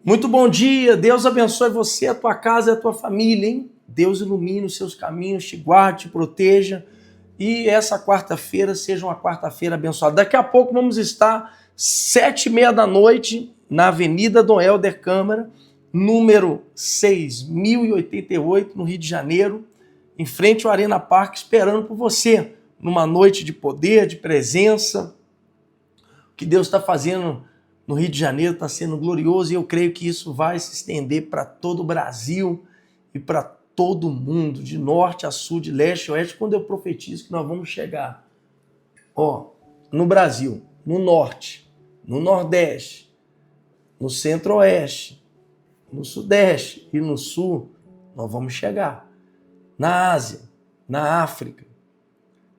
Muito bom dia, Deus abençoe você, a tua casa e a tua família, hein? Deus ilumine os seus caminhos, te guarde, te proteja e essa quarta-feira seja uma quarta-feira abençoada. Daqui a pouco vamos estar 7h30 da noite na Avenida Dom Helder Câmara, número 6088, no Rio de Janeiro, em frente ao Arena Parque, esperando por você, numa noite de poder, de presença. O que Deus está fazendo no Rio de Janeiro está sendo glorioso e eu creio que isso vai se estender para todo o Brasil e para todo o mundo, de norte a sul, de leste a oeste, quando eu profetizo que nós vamos chegar, no Brasil, no norte, no nordeste, no centro-oeste, no sudeste e no sul, nós vamos chegar. Na Ásia, na África,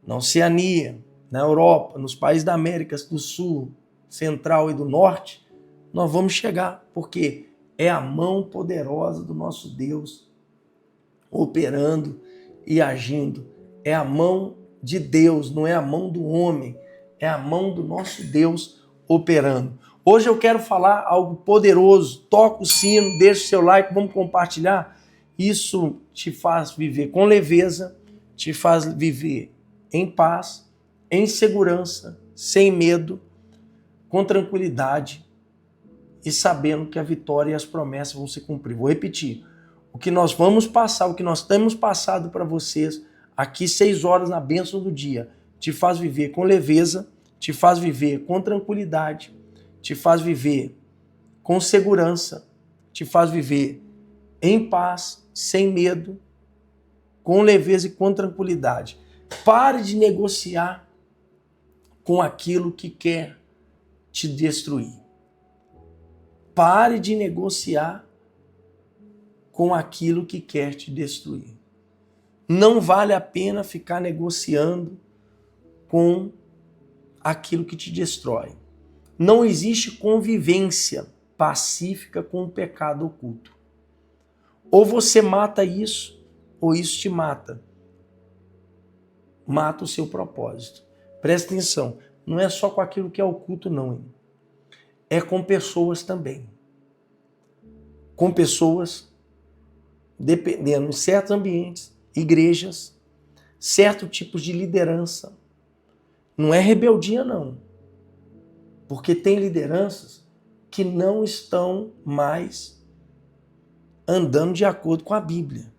na Oceania, na Europa, nos países da América do Sul, Central e do Norte, nós vamos chegar, porque é a mão poderosa do nosso Deus operando e agindo. É a mão de Deus, não é a mão do homem, é a mão do nosso Deus operando. Hoje eu quero falar algo poderoso. Toca o sino, deixa o seu like, vamos compartilhar. Isso te faz viver com leveza, te faz viver em paz, em segurança, sem medo, com tranquilidade e sabendo que a vitória e as promessas vão se cumprir. Vou repetir. O que nós vamos passar, o que nós temos passado para vocês aqui 6 horas na bênção do dia, te faz viver com leveza, te faz viver com tranquilidade, te faz viver com segurança, te faz viver em paz, sem medo, com leveza e com tranquilidade. Pare de negociar com aquilo que quer te destruir. Pare de negociar com aquilo que quer te destruir. Não vale a pena ficar negociando com aquilo que te destrói. Não existe convivência pacífica com o pecado oculto. Ou você mata isso, ou isso te mata. Mata o seu propósito. Presta atenção, não é só com aquilo que é oculto, não, hein? É com pessoas também. Com pessoas, dependendo, em certos ambientes, igrejas, certos tipos de liderança. Não é rebeldia, não. Porque tem lideranças que não estão mais andando de acordo com a Bíblia.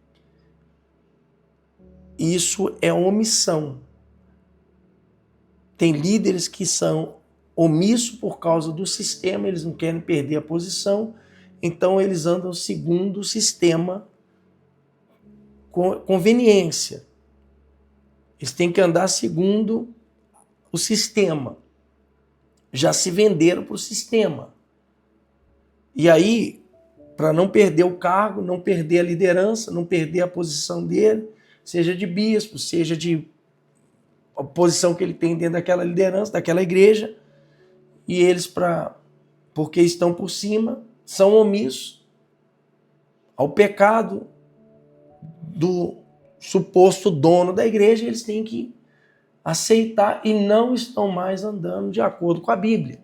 Isso é omissão. Tem líderes que são omissos por causa do sistema, eles não querem perder a posição, então eles andam segundo o sistema com conveniência. Eles têm que andar segundo o sistema. Já se venderam para o sistema. E aí, para não perder o cargo, não perder a liderança, não perder a posição dele, seja de bispo, seja de a posição que ele tem dentro daquela liderança, daquela igreja, e eles, porque estão por cima, são omissos ao pecado do suposto dono da igreja, eles têm que aceitar e não estão mais andando de acordo com a Bíblia.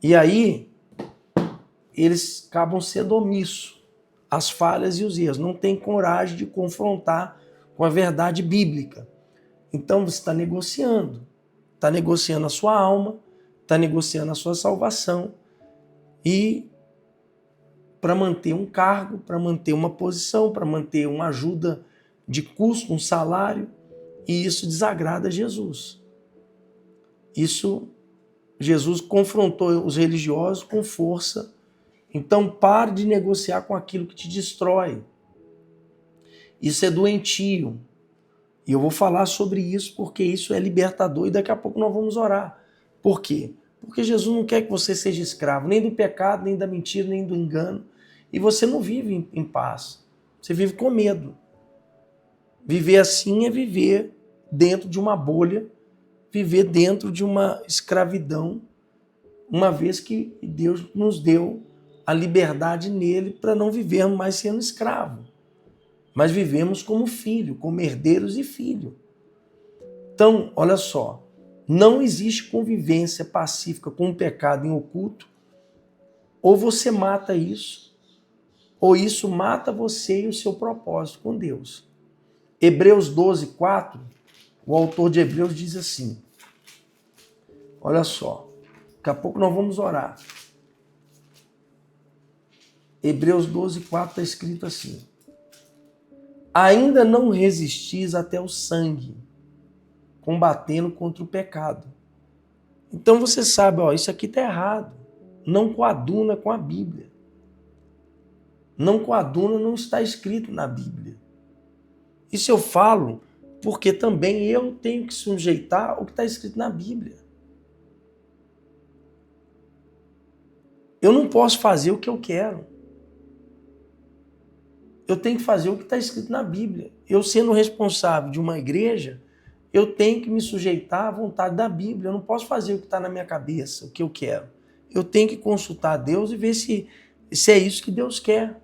E aí, eles acabam sendo omissos às falhas e os erros, não têm coragem de confrontar com a verdade bíblica. Então você está negociando a sua alma, está negociando a sua salvação e para manter um cargo, para manter uma posição, para manter uma ajuda de custo, um salário, e isso desagrada a Jesus. Isso, Jesus confrontou os religiosos com força. Então pare de negociar com aquilo que te destrói. Isso é doentio. E eu vou falar sobre isso porque isso é libertador e daqui a pouco nós vamos orar. Por quê? Porque Jesus não quer que você seja escravo nem do pecado, nem da mentira, nem do engano. E você não vive em paz. Você vive com medo. Viver assim é viver dentro de uma bolha, viver dentro de uma escravidão, uma vez que Deus nos deu a liberdade nele para não vivermos mais sendo escravo, mas vivemos como filho, como herdeiros e filho. Então, olha só, não existe convivência pacífica com o pecado em oculto ou você mata isso, ou isso mata você e o seu propósito com Deus. Hebreus 12, 4, o autor de Hebreus diz assim, olha só, daqui a pouco nós vamos orar. Hebreus 12, 4 está escrito assim, ainda não resistis até o sangue, combatendo contra o pecado. Então você sabe, ó, isso aqui está errado. Não coaduna com a Bíblia. Não coaduna não está escrito na Bíblia. Isso eu falo porque também eu tenho que sujeitar o que está escrito na Bíblia. Eu não posso fazer o que eu quero. Eu tenho que fazer o que está escrito na Bíblia. Eu sendo responsável de uma igreja, eu tenho que me sujeitar à vontade da Bíblia. Eu não posso fazer o que está na minha cabeça, o que eu quero. Eu tenho que consultar a Deus e ver se é isso que Deus quer.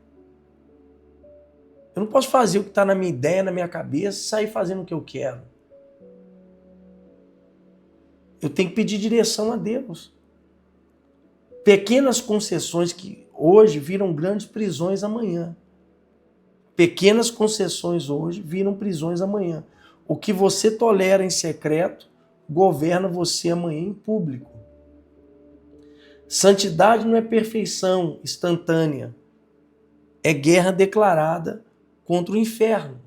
Eu não posso fazer o que está na minha ideia, na minha cabeça, e sair fazendo o que eu quero. Eu tenho que pedir direção a Deus. Pequenas concessões que hoje viram grandes prisões amanhã. Pequenas concessões hoje viram prisões amanhã. O que você tolera em secreto, governa você amanhã em público. Santidade não é perfeição instantânea. É guerra declarada contra o inferno.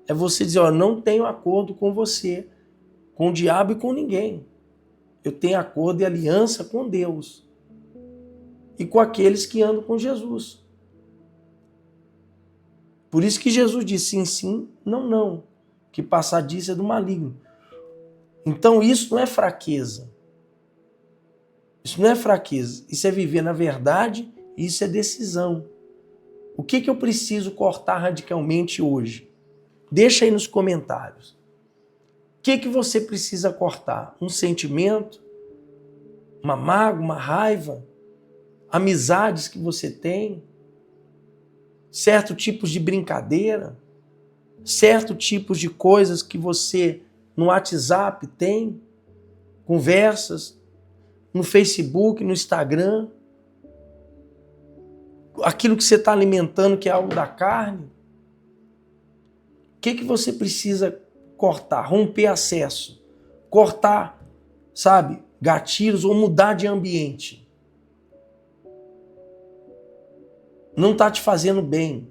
É você dizer, ó, não tenho acordo com você, com o diabo e com ninguém. Eu tenho acordo e aliança com Deus e com aqueles que andam com Jesus. Por isso que Jesus disse sim, sim, não, não, que passar disso é do maligno. Então isso não é fraqueza. Isso não é fraqueza, isso é viver na verdade e isso é decisão. O que eu preciso cortar radicalmente hoje? Deixa aí nos comentários. O que você precisa cortar? Um sentimento? Uma mágoa, uma raiva? Amizades que você tem? Certo tipos de brincadeira? Certo tipos de coisas que você no WhatsApp tem? Conversas? No Facebook, no Instagram? Aquilo que você está alimentando que é algo da carne? O que você precisa cortar? Romper acesso. Cortar, sabe, gatilhos ou mudar de ambiente. Não está te fazendo bem.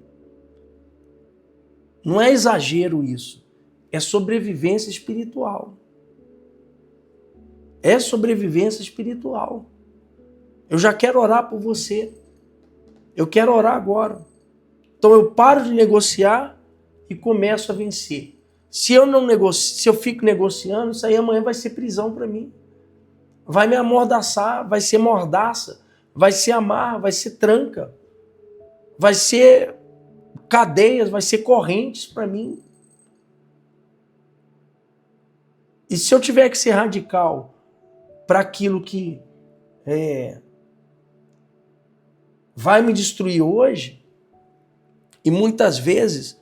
Não é exagero isso. É sobrevivência espiritual. É sobrevivência espiritual. Eu já quero orar por você. Eu quero orar agora. Então eu paro de negociar e começo a vencer. Se eu não negocio, se eu fico negociando, isso aí amanhã vai ser prisão para mim. Vai me amordaçar, vai ser mordaça, vai ser amarra, vai ser tranca, vai ser cadeias, vai ser correntes para mim. E se eu tiver que ser radical para aquilo que vai me destruir hoje, e muitas vezes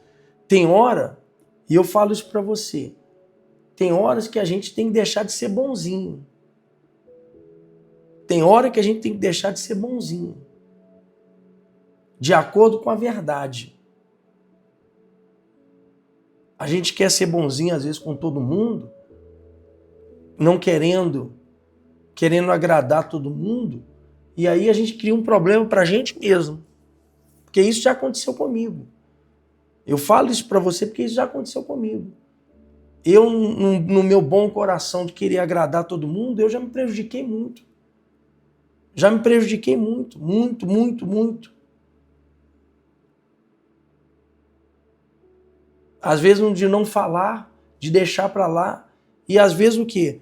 tem hora, e eu falo isso para você, tem horas que a gente tem que deixar de ser bonzinho. Tem hora que a gente tem que deixar de ser bonzinho. De acordo com a verdade. A gente quer ser bonzinho às vezes com todo mundo, não querendo agradar todo mundo, e aí a gente cria um problema para a gente mesmo. Porque isso já aconteceu comigo. Eu falo isso para você porque isso já aconteceu comigo. Eu, no meu bom coração de querer agradar todo mundo, eu já me prejudiquei muito. Já me prejudiquei muito, muito, muito, muito. Às vezes de não falar, de deixar para lá. E às vezes o quê?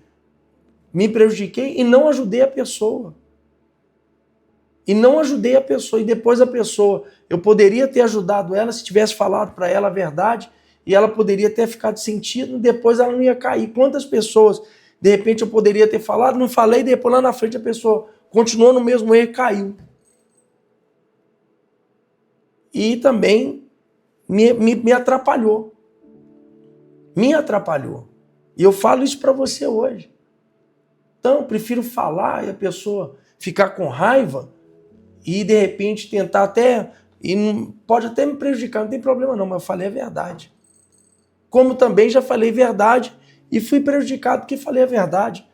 Me prejudiquei e não ajudei a pessoa. E não ajudei a pessoa. E depois a pessoa, eu poderia ter ajudado ela se tivesse falado para ela a verdade e ela poderia ter ficado sentido, depois ela não ia cair. Quantas pessoas, de repente eu poderia ter falado, não falei, depois lá na frente a pessoa continuou no mesmo erro e caiu. E também me atrapalhou. Me atrapalhou. E eu falo isso para você hoje. Então, eu prefiro falar e a pessoa ficar com raiva e de repente tentar até, pode até me prejudicar, não tem problema não, mas eu falei a verdade. Como também já falei verdade e fui prejudicado porque falei a verdade.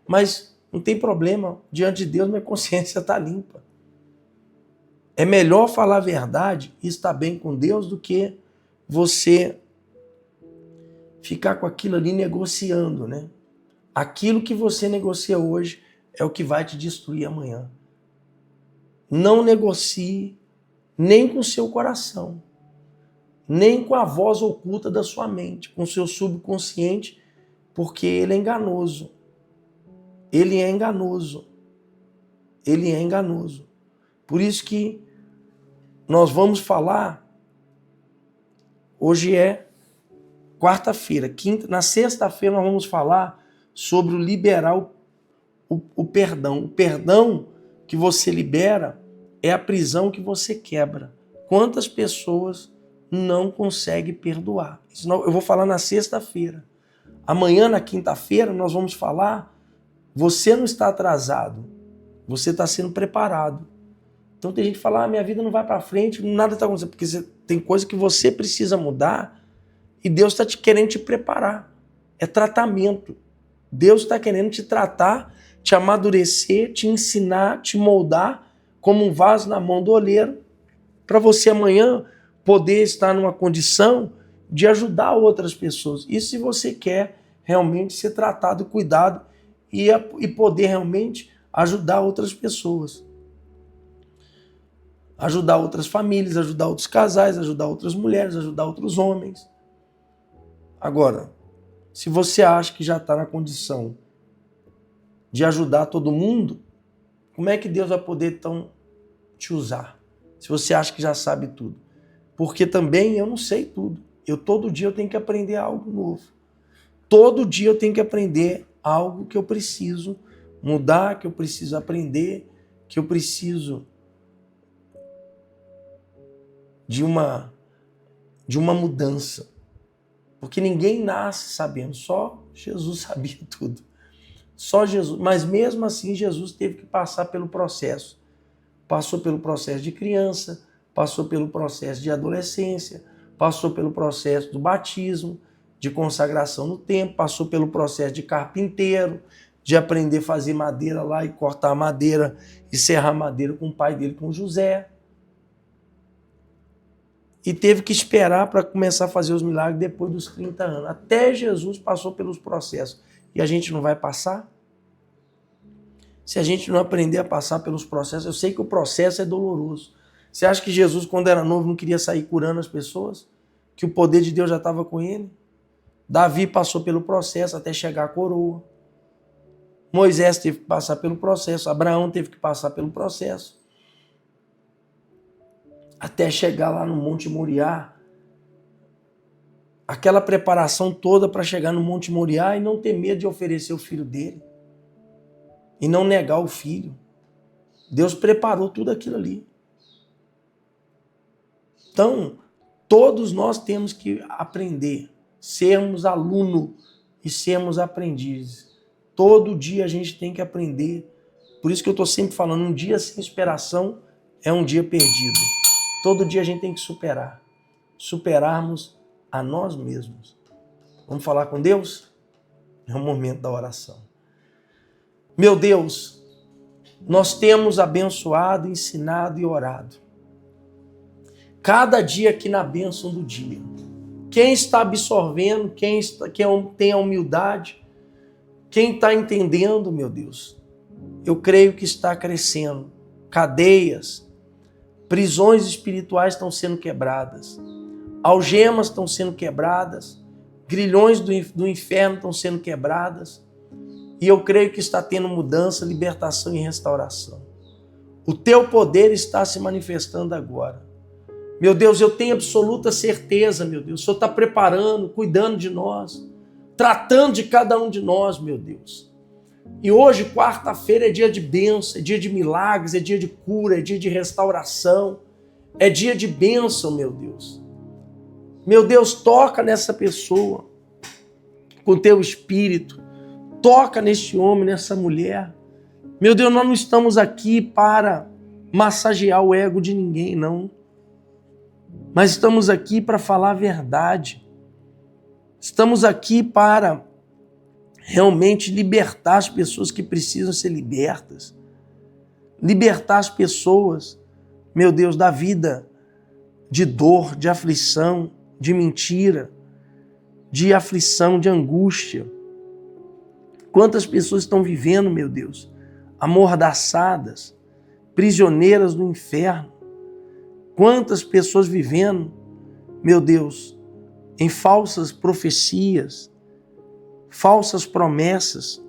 Mas não tem problema, diante de Deus minha consciência está limpa. É melhor falar a verdade e estar bem com Deus do que você ficar com aquilo ali negociando, né? Aquilo que você negocia hoje é o que vai te destruir amanhã. Não negocie nem com o seu coração, nem com a voz oculta da sua mente, com o seu subconsciente, porque ele é enganoso. Ele é enganoso. Ele é enganoso. Por isso que nós vamos falar, hoje é quarta-feira, na sexta-feira nós vamos falar sobre o liberar o perdão. O perdão que você libera é a prisão que você quebra. Quantas pessoas não conseguem perdoar? Isso eu vou falar na sexta-feira. Amanhã, na quinta-feira, nós vamos falar, você não está atrasado, você está sendo preparado. Então tem gente que fala, minha vida não vai para frente, nada está acontecendo, porque tem coisa que você precisa mudar e Deus está querendo te preparar. É tratamento. Deus está querendo te tratar, te amadurecer, te ensinar, te moldar como um vaso na mão do oleiro, para você amanhã poder estar numa condição de ajudar outras pessoas. Isso se você quer realmente ser tratado, cuidado e poder realmente ajudar outras pessoas. Ajudar outras famílias, ajudar outros casais, ajudar outras mulheres, ajudar outros homens. Agora, se você acha que já está na condição de ajudar todo mundo, como é que Deus vai poder então te usar? Se você acha que já sabe tudo. Porque também eu não sei tudo. Todo dia eu tenho que aprender algo novo. Todo dia eu tenho que aprender algo que eu preciso mudar, que eu preciso aprender, que eu preciso de uma mudança. Porque ninguém nasce sabendo, só Jesus sabia tudo. Só Jesus. Mas mesmo assim Jesus teve que passar pelo processo. Passou pelo processo de criança, passou pelo processo de adolescência, passou pelo processo do batismo, de consagração no templo, passou pelo processo de carpinteiro, de aprender a fazer madeira lá e cortar madeira e serrar madeira com o pai dele, com José. E teve que esperar para começar a fazer os milagres depois dos 30 anos. Até Jesus passou pelos processos. E a gente não vai passar? Se a gente não aprender a passar pelos processos, eu sei que o processo é doloroso. Você acha que Jesus, quando era novo, não queria sair curando as pessoas? Que o poder de Deus já estava com ele? Davi passou pelo processo até chegar à coroa. Moisés teve que passar pelo processo. Abraão teve que passar pelo processo. Até chegar lá no Monte Moriá. Aquela preparação toda para chegar no Monte Moriá e não ter medo de oferecer o filho dele. E não negar o filho. Deus preparou tudo aquilo ali. Então, todos nós temos que aprender, sermos aluno e sermos aprendizes. Todo dia a gente tem que aprender. Por isso que eu estou sempre falando, um dia sem superação é um dia perdido. Todo dia a gente tem que superar. Superarmos a nós mesmos. Vamos falar com Deus? É o momento da oração. Meu Deus, nós temos abençoado, ensinado e orado. Cada dia aqui na bênção do dia. Quem está absorvendo, quem tem a humildade, quem está entendendo, meu Deus, eu creio que está crescendo. Cadeias, prisões espirituais estão sendo quebradas. Algemas estão sendo quebradas. Grilhões do inferno estão sendo quebradas. E eu creio que está tendo mudança, libertação e restauração. O teu poder está se manifestando agora. Meu Deus, eu tenho absoluta certeza, meu Deus. O Senhor está preparando, cuidando de nós, tratando de cada um de nós, meu Deus. E hoje, quarta-feira, é dia de bênção, é dia de milagres, é dia de cura, é dia de restauração, é dia de bênção, meu Deus. Meu Deus, toca nessa pessoa com teu espírito. Toca neste homem, nessa mulher. Meu Deus, nós não estamos aqui para massagear o ego de ninguém, não. Mas estamos aqui para falar a verdade. Estamos aqui para realmente libertar as pessoas que precisam ser libertas. Libertar as pessoas, meu Deus, da vida de dor, de aflição, de mentira, de aflição, de angústia. Quantas pessoas estão vivendo, meu Deus, amordaçadas, prisioneiras do inferno. Quantas pessoas vivendo, meu Deus, em falsas profecias, falsas promessas.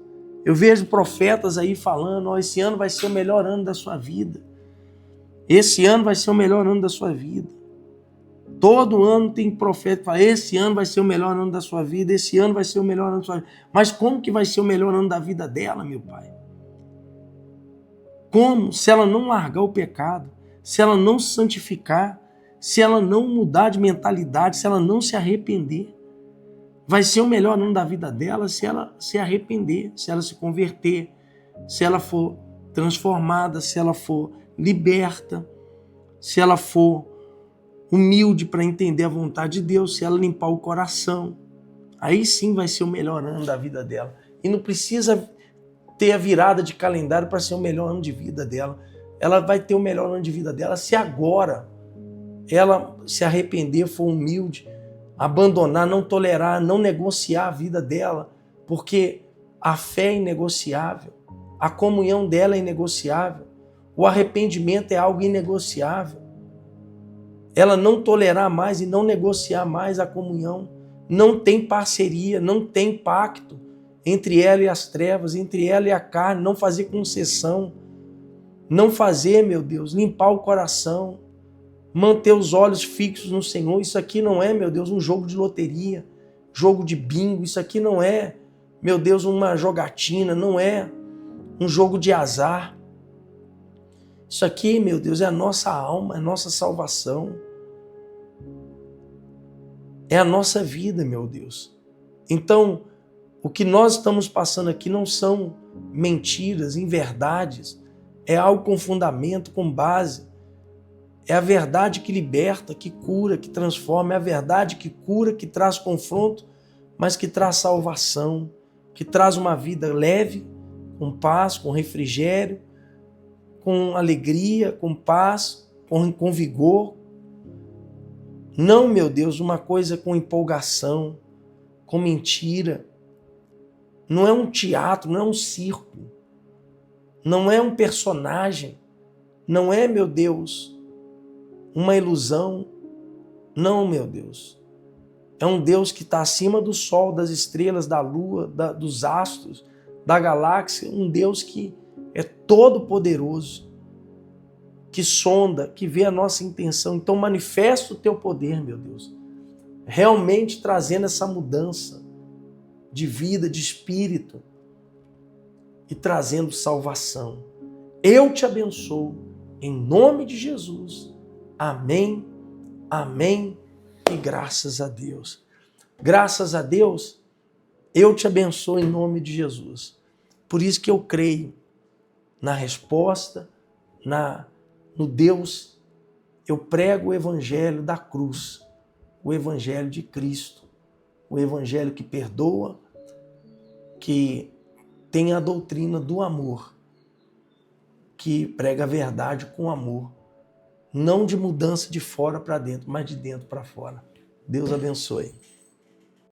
Eu vejo profetas aí falando, esse ano vai ser o melhor ano da sua vida. Esse ano vai ser o melhor ano da sua vida. Todo ano tem profeta que fala, esse ano vai ser o melhor ano da sua vida, esse ano vai ser o melhor ano da sua vida. Mas como que vai ser o melhor ano da vida dela, meu pai? Como? Se ela não largar o pecado, se ela não se santificar, se ela não mudar de mentalidade, se ela não se arrepender. Vai ser o melhor ano da vida dela se ela se arrepender, se ela se converter, se ela for transformada, se ela for liberta, se ela for humilde para entender a vontade de Deus, se ela limpar o coração. Aí sim vai ser o melhor ano da vida dela. E não precisa ter a virada de calendário para ser o melhor ano de vida dela. Ela vai ter o melhor ano de vida dela se agora ela se arrepender, for humilde, abandonar, não tolerar, não negociar a vida dela, porque a fé é inegociável, a comunhão dela é inegociável, o arrependimento é algo inegociável. Ela não tolerar mais e não negociar mais a comunhão, não tem parceria, não tem pacto entre ela e as trevas, entre ela e a carne, não fazer concessão, não fazer, meu Deus, limpar o coração, manter os olhos fixos no Senhor. Isso aqui não é, meu Deus, um jogo de loteria, jogo de bingo. Isso aqui não é, meu Deus, uma jogatina, não é um jogo de azar. Isso aqui, meu Deus, é a nossa alma, é a nossa salvação. É a nossa vida, meu Deus. Então, o que nós estamos passando aqui não são mentiras, inverdades. É algo com fundamento, com base. É a verdade que liberta, que cura, que transforma. É a verdade que cura, que traz confronto, mas que traz salvação, que traz uma vida leve, com paz, com refrigério, com alegria, com paz, com vigor. Não, meu Deus, uma coisa com empolgação, com mentira. Não é um teatro, não é um circo. Não é um personagem. Não é, meu Deus, uma ilusão. Não, meu Deus. É um Deus que está acima do sol, das estrelas, da lua, dos astros, da galáxia. Um Deus que é todo poderoso, que sonda, que vê a nossa intenção. Então manifesta o teu poder, meu Deus. Realmente trazendo essa mudança de vida, de espírito e trazendo salvação. Eu te abençoo em nome de Jesus. Amém, amém e graças a Deus. Graças a Deus, eu te abençoo em nome de Jesus. Por isso que eu creio na resposta, no Deus. Eu prego o evangelho da cruz, o evangelho de Cristo, o evangelho que perdoa, que tem a doutrina do amor, que prega a verdade com amor, não de mudança de fora para dentro, mas de dentro para fora. Deus abençoe.